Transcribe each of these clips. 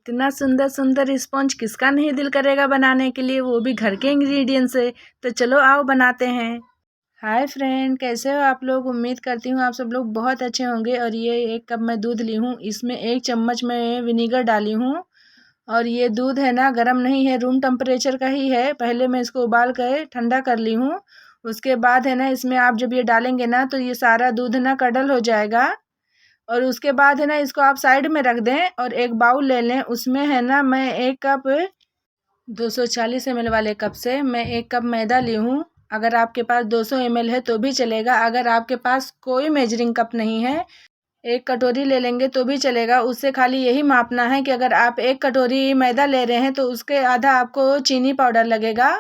इतना सुंदर सुंदर स्पॉन्ज किसका नहीं दिल करेगा बनाने के लिए, वो भी घर के इंग्रेडिएंट से। तो चलो आओ बनाते हैं। हाय फ्रेंड, कैसे हो आप लोग। उम्मीद करती हूँ आप सब लोग बहुत अच्छे होंगे। और ये 1 कप मैं दूध ली हूँ, इसमें 1 चम्मच मैं विनीगर डाली हूँ। और ये दूध है ना गर्म नहीं है, रूम टेम्परेचर का ही है। पहले मैं इसको उबाल कर ठंडा कर ली हूँ। उसके बाद है ना इसमें आप जब ये डालेंगे ना तो ये सारा दूध ना कडल हो जाएगा। और उसके बाद है ना इसको आप साइड में रख दें और एक बाउल ले लें। उसमें है ना मैं 1 कप 240 ml वाले कप से मैं 1 कप मैदा ली हूँ। अगर आपके पास 200 ml है तो भी चलेगा। अगर आपके पास कोई मेजरिंग कप नहीं है, 1 कटोरी ले लेंगे तो भी चलेगा। उससे खाली यही मापना है कि अगर आप 1 कटोरी मैदा ले रहे हैं तो उसके आधा आपको चीनी पाउडर लगेगा।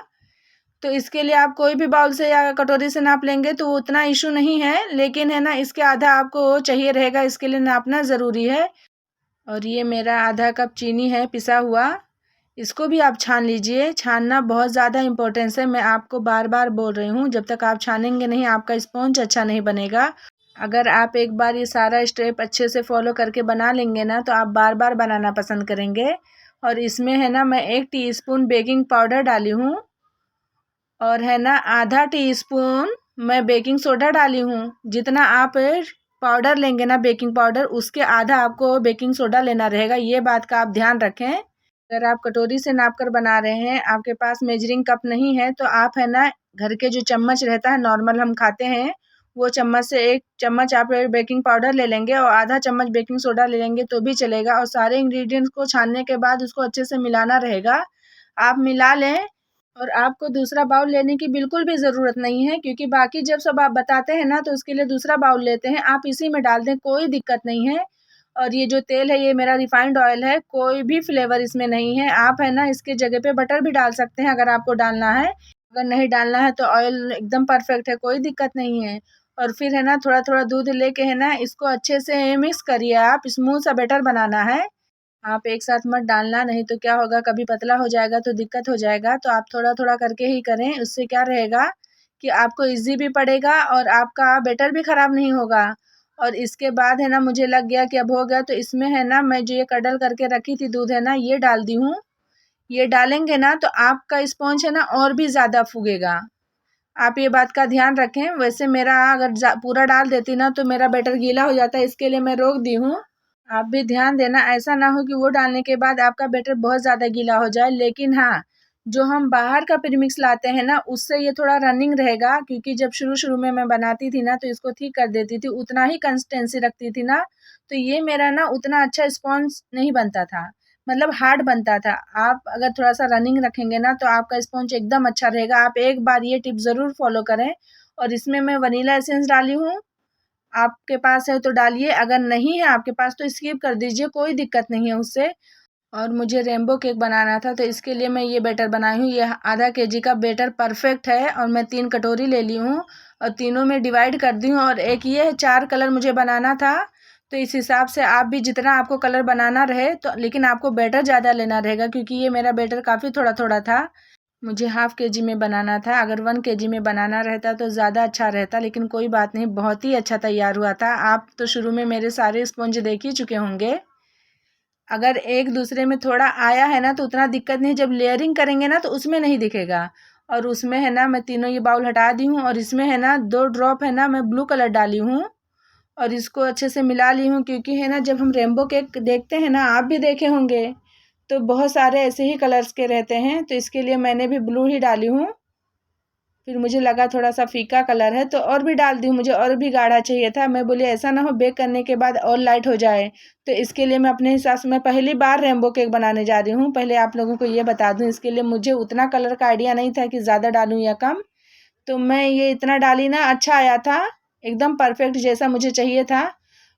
तो इसके लिए आप कोई भी बाउल से या कटोरी से नाप लेंगे तो उतना इशू नहीं है, लेकिन है ना इसके आधा आपको चाहिए रहेगा, इसके लिए नापना ज़रूरी है। और ये मेरा आधा कप चीनी है पिसा हुआ, इसको भी आप छान लीजिए। छानना बहुत ज़्यादा इम्पोर्टेंस है, मैं आपको बार बार बोल रही हूँ। जब तक आप छानेंगे नहीं आपका स्पॉन्ज अच्छा नहीं बनेगा। अगर आप एक बार ये सारा स्टेप अच्छे से फॉलो करके बना लेंगे ना तो आप बार बार बनाना पसंद करेंगे। और इसमें है ना मैं 1 टीस्पून बेकिंग पाउडर डाली हूँ। और है ना आधा टीस्पून मैं बेकिंग सोडा डाली हूँ। जितना आप पाउडर लेंगे ना बेकिंग पाउडर, उसके आधा आपको बेकिंग सोडा लेना रहेगा। ये बात का आप ध्यान रखें। अगर आप कटोरी से नाप कर बना रहे हैं, आपके पास मेजरिंग कप नहीं है, तो आप है ना घर के जो चम्मच रहता है नॉर्मल हम खाते हैं, वो चम्मच से 1 चम्मच आप बेकिंग पाउडर ले लेंगे और आधा चम्मच बेकिंग सोडा ले लेंगे तो भी चलेगा। और सारे इंग्रेडिएंट्स को छानने के बाद उसको अच्छे से मिलाना रहेगा। आप मिला लें। और आपको दूसरा बाउल लेने की बिल्कुल भी ज़रूरत नहीं है, क्योंकि बाकी जब सब आप बताते हैं ना तो उसके लिए दूसरा बाउल लेते हैं। आप इसी में डाल दें, कोई दिक्कत नहीं है। और ये जो तेल है ये मेरा रिफाइंड ऑयल है, कोई भी फ्लेवर इसमें नहीं है। आप है ना इसके जगह पे बटर भी डाल सकते हैं अगर आपको डालना है। अगर नहीं डालना है तो ऑयल एकदम परफेक्ट है, कोई दिक्कत नहीं है। और फिर है ना थोड़ा थोड़ा दूध लेके है ना इसको अच्छे से मिक्स करिए। आप स्मूथ सा बैटर बनाना है। आप एक साथ मत डालना, नहीं तो क्या होगा, कभी पतला हो जाएगा तो दिक्कत हो जाएगा। तो आप थोड़ा थोड़ा करके ही करें, उससे क्या रहेगा कि आपको इजी भी पड़ेगा और आपका बैटर भी ख़राब नहीं होगा। और इसके बाद है ना मुझे लग गया कि अब हो गया, तो इसमें है ना मैं जो ये कडल करके रखी थी दूध है ना ये डाल दी हूँ। ये डालेंगे ना तो आपका स्पॉन्ज है ना और भी ज़्यादा फूगेगा। आप ये बात का ध्यान रखें। वैसे मेरा अगर पूरा डाल देती ना तो मेरा बैटर गीला हो जाता है, इसके लिए मैं रोक दी हूँ। आप भी ध्यान देना, ऐसा ना हो कि वो डालने के बाद आपका बैटर बहुत ज़्यादा गीला हो जाए। लेकिन हाँ, जो हम बाहर का प्रीमिक्स लाते हैं ना उससे ये थोड़ा रनिंग रहेगा, क्योंकि जब शुरू में मैं बनाती थी ना तो इसको ठीक कर देती थी, उतना ही कंसिस्टेंसी रखती थी ना, तो ये मेरा ना उतना अच्छा स्पॉन्ज नहीं बनता था, मतलब हार्ड बनता था। आप अगर थोड़ा सा रनिंग रखेंगे ना तो आपका स्पॉन्ज एकदम अच्छा रहेगा। आप एक बार ये टिप ज़रूर फॉलो करें। और इसमें मैं वनीला एसेंस डाली हूँ, आपके पास है तो डालिए, अगर नहीं है आपके पास तो स्किप कर दीजिए, कोई दिक्कत नहीं है उससे। और मुझे रेनबो केक बनाना था तो इसके लिए मैं ये बैटर बनाई हूँ। ये आधा केजी का बैटर परफेक्ट है। और मैं 3 कटोरी ले ली हूँ और तीनों में डिवाइड कर दी हूँ। और एक ये 4 कलर मुझे बनाना था, तो इस हिसाब से आप भी जितना आपको कलर बनाना रहे तो, लेकिन आपको बैटर ज़्यादा लेना रहेगा, क्योंकि ये मेरा बैटर काफ़ी थोड़ा थोड़ा था। मुझे हाफ़ केजी में बनाना था, अगर 1 केजी में बनाना रहता तो ज़्यादा अच्छा रहता, लेकिन कोई बात नहीं, बहुत ही अच्छा तैयार हुआ था। आप तो शुरू में मेरे सारे स्पॉन्ज देख ही चुके होंगे। अगर एक दूसरे में थोड़ा आया है ना तो उतना दिक्कत नहीं, जब लेयरिंग करेंगे ना तो उसमें नहीं दिखेगा। और उसमें है ना मैं तीनों ये बाउल हटा दी हूँ और इसमें है ना 2 ड्रॉप है ना मैं ब्लू कलर डाली हूँ। और इसको अच्छे से मिला ली हूँ, क्योंकि है ना जब हम रेनबो केक देखते हैं ना, आप भी देखे होंगे, तो बहुत सारे ऐसे ही कलर्स के रहते हैं, तो इसके लिए मैंने भी ब्लू ही डाली हूँ। फिर मुझे लगा थोड़ा सा फीका कलर है तो और भी डाल दी हूँ, मुझे और भी गाढ़ा चाहिए था। मैं बोली ऐसा ना हो बेक करने के बाद और लाइट हो जाए, तो इसके लिए मैं अपने हिसाब से, मैं पहली बार रेनबो केक बनाने जा रही हूँ, पहले आप लोगों को ये बता दूँ। इसके लिए मुझे उतना कलर का आइडिया नहीं था कि ज़्यादा डालूँ या कम, तो मैं ये इतना डाली ना, अच्छा आया था, एकदम परफेक्ट जैसा मुझे चाहिए था।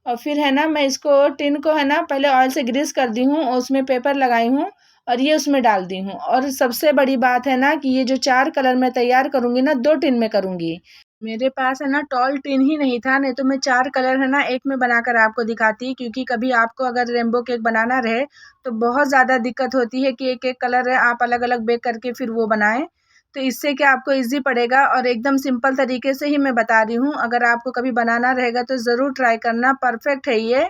और फिर है ना मैं इसको टिन को है ना पहले ऑयल से ग्रीस कर दी हूँ और उसमें पेपर लगाई हूँ और ये उसमें डाल दी हूँ। और सबसे बड़ी बात है ना कि ये जो 4 कलर मैं तैयार करूँगी ना 2 टिन में करूँगी। मेरे पास है ना टॉल टिन ही नहीं था, नहीं तो मैं 4 कलर है ना एक में बनाकर आपको दिखाती, क्योंकि कभी आपको अगर रेनबो केक बनाना रहे तो बहुत ज़्यादा दिक्कत होती है कि एक-एक कलर है आप अलग-अलग बेक करके फिर वो बनाएँ। तो इससे क्या आपको ईज़ी पड़ेगा और एकदम सिंपल तरीके से ही मैं बता रही हूँ। अगर आपको कभी बनाना रहेगा तो ज़रूर ट्राई करना, परफेक्ट है ये।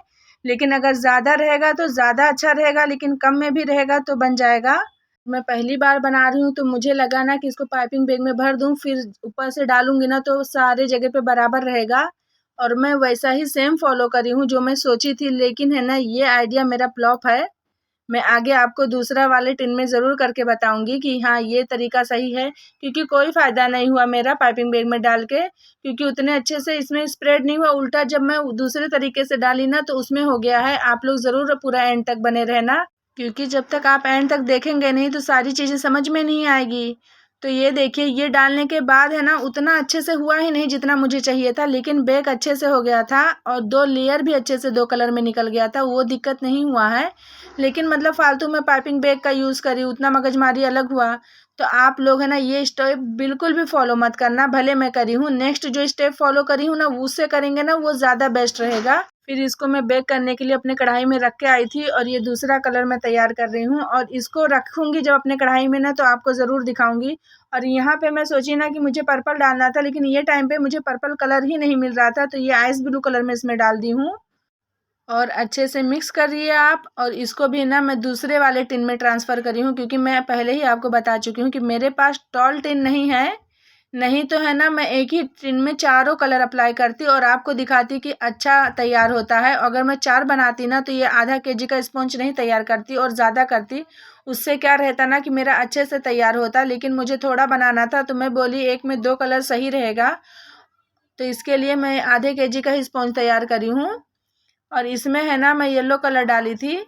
लेकिन अगर ज़्यादा रहेगा तो ज़्यादा अच्छा रहेगा, लेकिन कम में भी रहेगा तो बन जाएगा। मैं पहली बार बना रही हूँ तो मुझे लगा ना कि इसको पाइपिंग बैग में भर दूँ, फिर ऊपर से डालूँगी ना तो सारे जगह पे बराबर रहेगा। और मैं वैसा ही सेम फॉलो करी हूँ जो मैं सोची थी, लेकिन है ना ये आइडिया मेरा फ्लॉप है। मैं आगे आपको दूसरा वाले टिन में ज़रूर करके बताऊंगी कि हाँ ये तरीका सही है, क्योंकि कोई फ़ायदा नहीं हुआ मेरा पाइपिंग बैग में डाल के, क्योंकि उतने अच्छे से इसमें स्प्रेड नहीं हुआ। उल्टा जब मैं दूसरे तरीके से डाली ना तो उसमें हो गया है। आप लोग ज़रूर पूरा एंड तक बने रहना, क्योंकि जब तक आप एंड तक देखेंगे नहीं तो सारी चीज़ें समझ में नहीं आएगी। तो ये देखिए, ये डालने के बाद है ना उतना अच्छे से हुआ ही नहीं जितना मुझे चाहिए था, लेकिन बैग अच्छे से हो गया था और 2 लेयर भी अच्छे से 2 कलर में निकल गया था, वो दिक्कत नहीं हुआ है। लेकिन मतलब फालतू में पाइपिंग बैग का यूज़ करी, उतना मगजमारी अलग हुआ। तो आप लोग है ना ये स्टेप बिल्कुल भी फॉलो मत करना, भले मैं करी हूँ। नेक्स्ट जो स्टेप फॉलो करी हूँ ना उससे करेंगे ना वो ज़्यादा बेस्ट रहेगा। फिर इसको मैं बेक करने के लिए अपने कढ़ाई में रख के आई थी और ये दूसरा कलर मैं तैयार कर रही हूँ और इसको रखूँगी जब अपने कढ़ाई में ना तो आपको ज़रूर दिखाऊँगी। और यहाँ पे मैं सोची ना कि मुझे पर्पल डालना था, लेकिन ये टाइम पे मुझे पर्पल कलर ही नहीं मिल रहा था, तो ये आइस ब्लू कलर में इसमें डाल दी हूँ। और अच्छे से मिक्स करिए आप। और इसको भी ना मैं दूसरे वाले टिन में ट्रांसफ़र करी हूँ, क्योंकि मैं पहले ही आपको बता चुकी हूँ कि मेरे पास टॉल टिन नहीं है। नहीं तो है ना मैं एक ही टिन में चारों कलर अप्लाई करती और आपको दिखाती कि अच्छा तैयार होता है। अगर मैं 4 बनाती ना तो ये आधा केजी का स्पॉन्ज नहीं तैयार करती और ज़्यादा करती। उससे क्या रहता ना कि मेरा अच्छे से तैयार होता, लेकिन मुझे थोड़ा बनाना था तो मैं बोली एक में 2 कलर सही रहेगा। तो इसके लिए मैं आधे केजी का ही स्पॉन्ज तैयार करी हूँ। और इसमें है ना मैं येलो कलर डाली थी।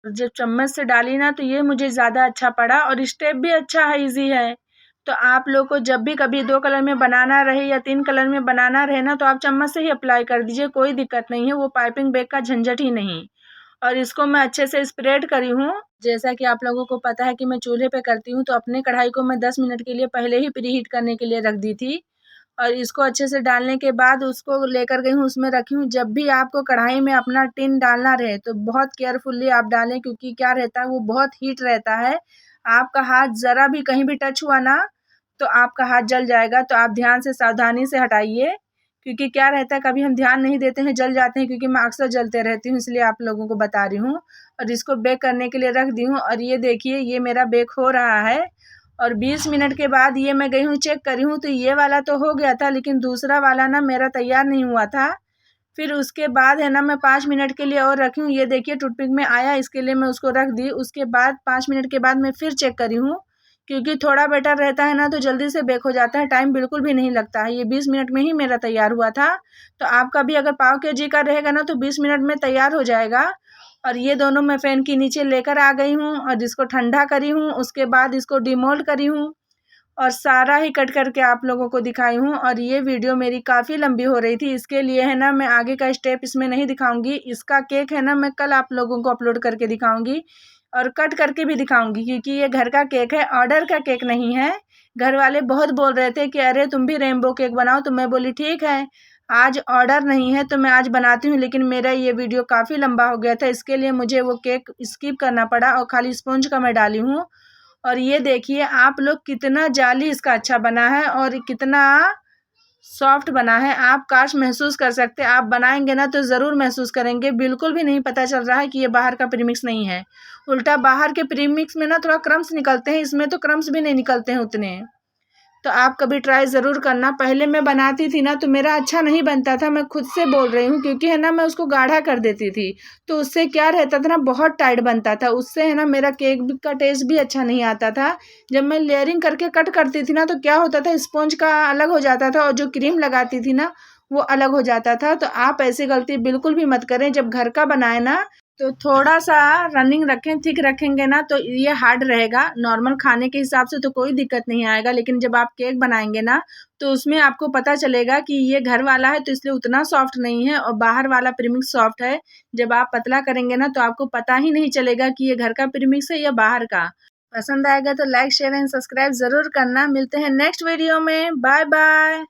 जब चम्मच से डाली ना तो ये मुझे ज़्यादा अच्छा पड़ा और स्टेप भी अच्छा है, ईजी है। तो आप लोग को जब भी कभी 2 कलर में बनाना रहे या 3 कलर में बनाना रहे ना तो आप चम्मच से ही अप्लाई कर दीजिए, कोई दिक्कत नहीं है, वो पाइपिंग बैग का झंझट ही नहीं। और इसको मैं अच्छे से स्प्रेड करी हूँ। जैसा कि आप लोगों को पता है कि मैं चूल्हे पे करती हूँ, तो अपने कढ़ाई को मैं 10 मिनट के लिए पहले ही प्रीहीट करने के लिए रख दी थी। और इसको अच्छे से डालने के बाद उसको लेकर गई हूँ, उसमें रखी हूँ। जब भी आपको कढ़ाई में अपना टिन डालना रहे तो बहुत केयरफुली आप डालें, क्योंकि क्या रहता है वो बहुत हीट रहता है। आपका हाथ ज़रा भी कहीं भी टच हुआ ना तो आपका हाथ जल जाएगा। तो आप ध्यान से सावधानी से हटाइए, क्योंकि क्या रहता है कभी हम ध्यान नहीं देते हैं, जल जाते हैं। क्योंकि मैं अक्सर जलते रहती हूँ, इसलिए आप लोगों को बता रही हूँ। और इसको बेक करने के लिए रख दी हूँ और ये देखिए ये मेरा बेक हो रहा है। और 20 मिनट के बाद ये मैं गई हूँ चेक करी हूँ तो ये वाला तो हो गया था, लेकिन दूसरा वाला ना मेरा तैयार नहीं हुआ था। फिर उसके बाद है ना मैं 5 मिनट के लिए और रखी हूँ। ये देखिए टूथपिक में आया, इसके लिए मैं उसको रख दी। उसके बाद 5 मिनट के बाद मैं फिर चेक करी हूँ, क्योंकि थोड़ा बेटर रहता है ना तो जल्दी से बेक हो जाता है, टाइम बिल्कुल भी नहीं लगता है। ये 20 मिनट में ही मेरा तैयार हुआ था। तो आपका भी अगर पाव केजी का रहेगा ना तो 20 मिनट में तैयार हो जाएगा। और ये दोनों मैं फ़ैन के नीचे लेकर आ गई हूँ और इसको ठंडा करी हूँ। उसके बाद इसको डिमोल्ड करी हूँ और सारा ही कट करके आप लोगों को दिखाई हूँ। और ये वीडियो मेरी काफ़ी लंबी हो रही थी, इसके लिए है ना मैं आगे का स्टेप इसमें नहीं दिखाऊंगी। इसका केक है ना मैं कल आप लोगों को अपलोड करके दिखाऊंगी और कट करके भी दिखाऊंगी, क्योंकि ये घर का केक है, ऑर्डर का केक नहीं है। घर वाले बहुत बोल रहे थे कि अरे तुम भी रेनबो केक बनाओ, तो मैं बोली ठीक है, आज ऑर्डर नहीं है तो मैं आज बनाती हूँ। लेकिन मेरा ये वीडियो काफ़ी लंबा हो गया था, इसके लिए मुझे वो केक स्किप करना पड़ा और खाली स्पॉन्ज का मैं डाली हूँ। और ये देखिए आप लोग कितना जाली इसका अच्छा बना है और कितना सॉफ्ट बना है। आप काश महसूस कर सकते, आप बनाएंगे ना तो ज़रूर महसूस करेंगे। बिल्कुल भी नहीं पता चल रहा है कि ये बाहर का प्रीमिक्स नहीं है। उल्टा बाहर के प्रीमिक्स में ना थोड़ा क्रम्स निकलते हैं, इसमें तो क्रम्स भी नहीं निकलते हैं उतने। तो आप कभी ट्राई ज़रूर करना। पहले मैं बनाती थी ना तो मेरा अच्छा नहीं बनता था, मैं खुद से बोल रही हूँ, क्योंकि है ना मैं उसको गाढ़ा कर देती थी तो उससे क्या रहता था ना बहुत टाइट बनता था। उससे है ना मेरा केक का टेस्ट भी अच्छा नहीं आता था। जब मैं लेयरिंग करके कट करती थी ना तो क्या होता था स्पॉन्ज का अलग हो जाता था और जो क्रीम लगाती थी ना वो अलग हो जाता था। तो आप ऐसी गलती बिल्कुल भी मत करें। जब घर का बनाए ना तो थोड़ा सा रनिंग रखें, थिक रखेंगे ना तो ये हार्ड रहेगा। नॉर्मल खाने के हिसाब से तो कोई दिक्कत नहीं आएगा, लेकिन जब आप केक बनाएंगे ना तो उसमें आपको पता चलेगा कि ये घर वाला है तो इसलिए उतना सॉफ्ट नहीं है और बाहर वाला प्रीमिक्स सॉफ्ट है। जब आप पतला करेंगे ना तो आपको पता ही नहीं चलेगा कि ये घर का प्रीमिक्स है या बाहर का। पसंद आएगा तो लाइक शेयर एंड सब्सक्राइब ज़रूर करना। मिलते हैं नेक्स्ट वीडियो में। Bye bye.